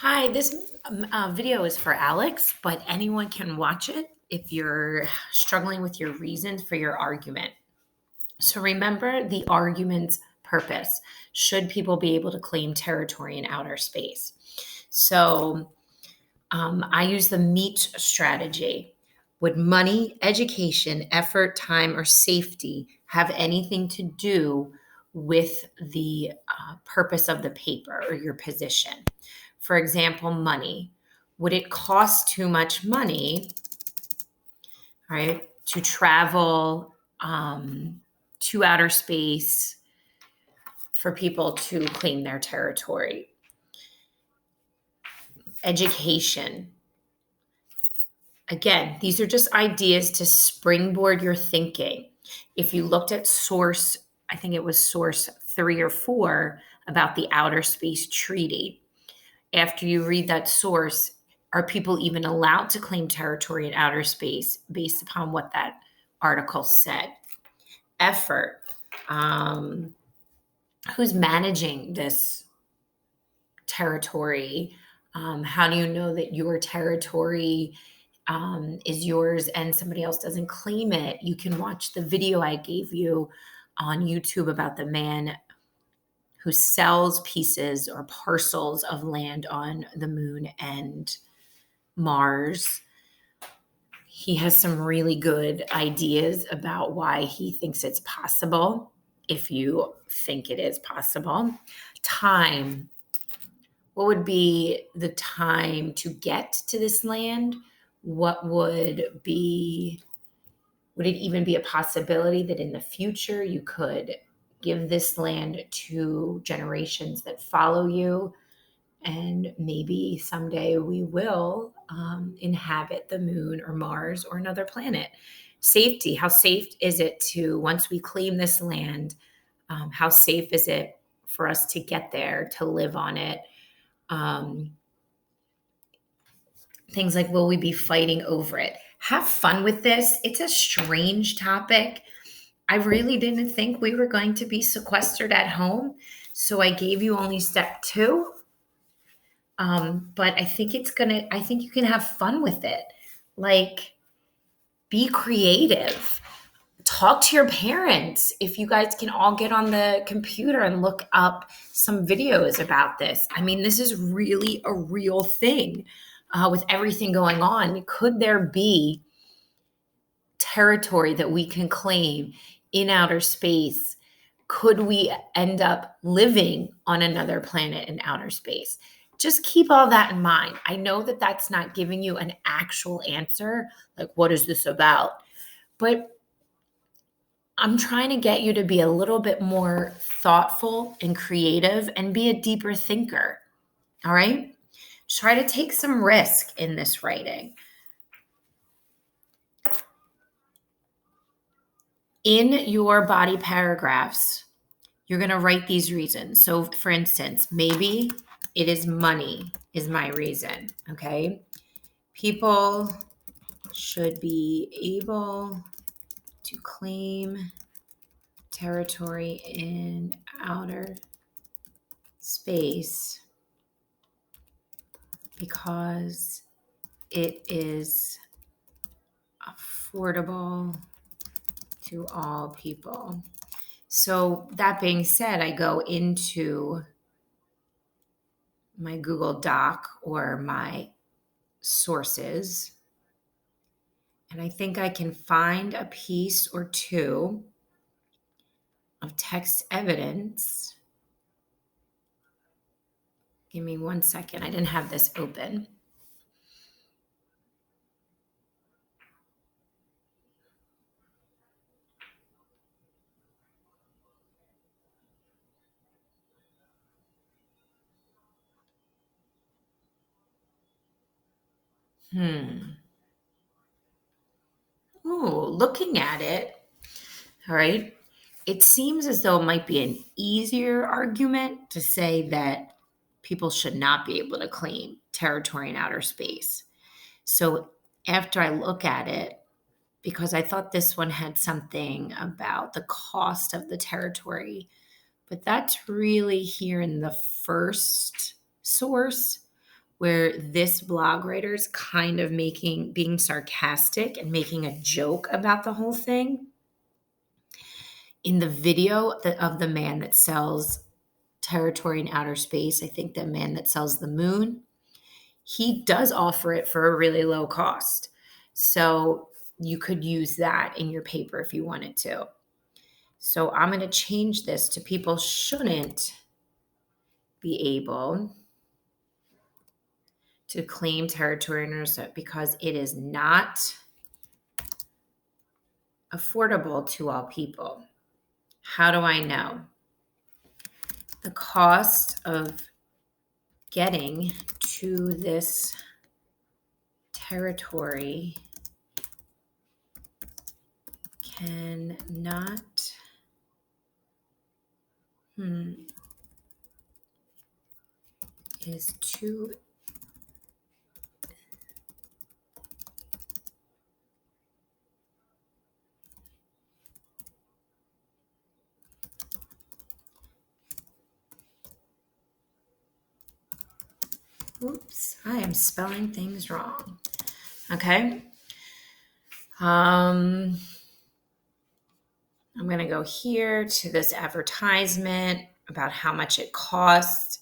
Hi, this video is for Alex, but anyone can watch it if you're struggling with your reasons for your argument. So remember the argument's purpose. Should people be able to claim territory in outer space? So I use the meat strategy. Would money, education, effort, time, or safety have anything to do with the purpose of the paper or your position? For example, money. Would it cost too much money, right, to travel to outer space for people to claim their territory? Education. Again, these are just ideas to springboard your thinking. If you looked at source, I think it was source 3 or 4 about the Outer Space Treaty. After you read that source, are people even allowed to claim territory in outer space based upon what that article said? Effort. Um, who's managing this territory? How do you know that your territory is yours and somebody else doesn't claim it? You can watch the video I gave you on YouTube about the man who sells pieces or parcels of land on the moon and Mars. He has some really good ideas about why he thinks it's possible, if you think it is possible. Time. What would be the time to get to this land? What would it even be a possibility that in the future you could give this land to generations that follow you? And maybe someday we will inhabit the moon or Mars or another planet. Safety. How safe is it to, once we claim this land, how safe is it for us to get there, to live on it? Things like, will we be fighting over it? Have fun with this. It's a strange topic. I really didn't think we were going to be sequestered at home. So I gave you only step 2. But I think I think you can have fun with it. Like, be creative. Talk to your parents. If you guys can all get on the computer and look up some videos about this. I mean, this is really a real thing with everything going on. Could there be territory that we can claim in outer space? Could we end up living on another planet in outer space? Just keep all that in mind. I know that that's not giving you an actual answer, like, what is this about? But I'm trying to get you to be a little bit more thoughtful and creative and be a deeper thinker. All right? Try to take some risk in this writing. In your body paragraphs, you're going to write these reasons. So, for instance, maybe it is money is my reason. Okay. People should be able to claim territory in outer space because it is affordable to all people. So, that being said, I go into my Google Doc or my sources, and I think I can find a piece or 2 of text evidence. Give me 1 second. I didn't have this open. Oh, looking at it, all right, it seems as though it might be an easier argument to say that people should not be able to claim territory in outer space. So after I look at it, because I thought this one had something about the cost of the territory, but that's really here in the first source. where this blog writer is kind of being sarcastic and making a joke about the whole thing. In the video of the man that sells territory in outer space, I think the man that sells the moon, he does offer it for a really low cost. So you could use that in your paper if you wanted to. So I'm going to change this to people shouldn't be able to claim territory in Minnesota because it is not affordable to all people. How do I know? The cost of getting to this territory cannot is too oops, I am spelling things wrong. Okay. I'm going to go here to this advertisement about how much it costs.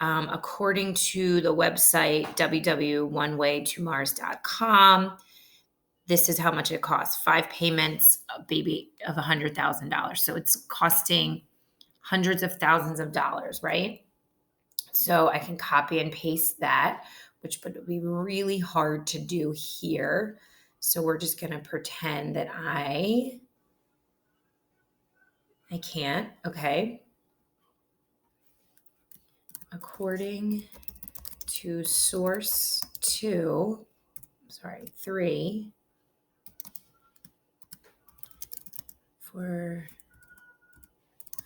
According to the website www.onewaytomars.com, this is how much it costs. 5 payments, a baby of $100,000. So it's costing hundreds of thousands of dollars, right? So I can copy and paste that, which would be really hard to do here. So we're just going to pretend that I can't. Okay. According to source 3, for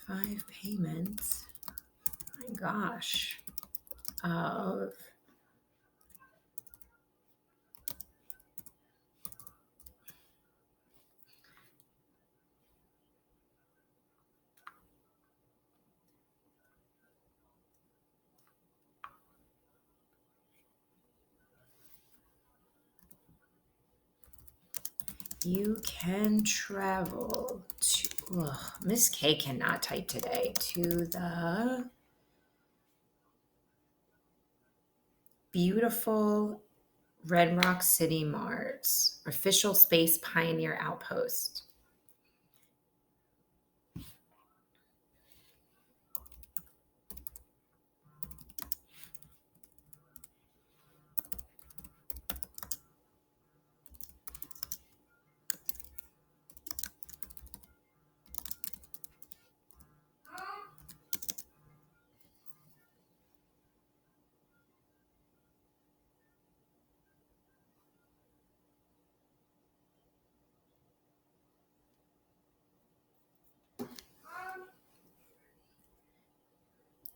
5 payments, my gosh, of you can travel to, Miss K cannot type today, to the beautiful Red Rock City, Mars, official Space Pioneer Outpost.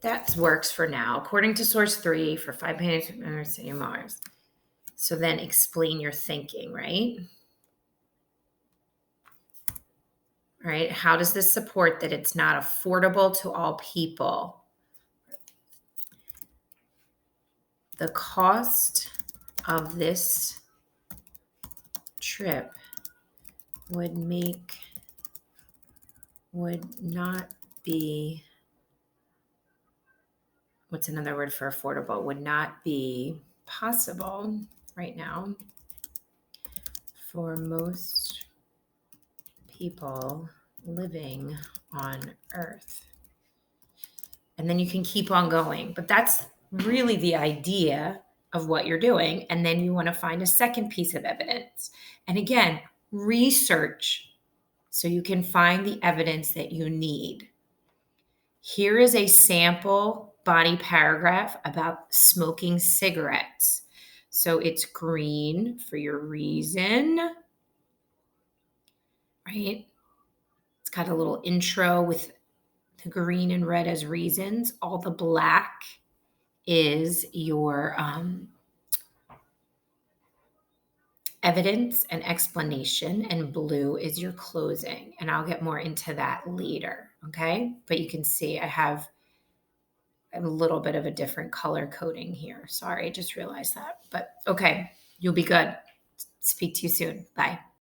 That works for now. According to source 3, for 5 payments from City of Mars. So then explain your thinking, right? All right. How does this support that it's not affordable to all people? The cost of this trip would not be, what's another word for affordable? Would not be possible right now for most people living on Earth. And then you can keep on going. But that's really the idea of what you're doing. And then you want to find a second piece of evidence. And again, research so you can find the evidence that you need. Here is a sample body paragraph about smoking cigarettes. So it's green for your reason, right? It's got a little intro with the green and red as reasons. All the black is your evidence and explanation, and blue is your closing. And I'll get more into that later, okay? But you can see I have a little bit of a different color coding here. Sorry, just realized that. But okay, you'll be good. Speak to you soon. Bye.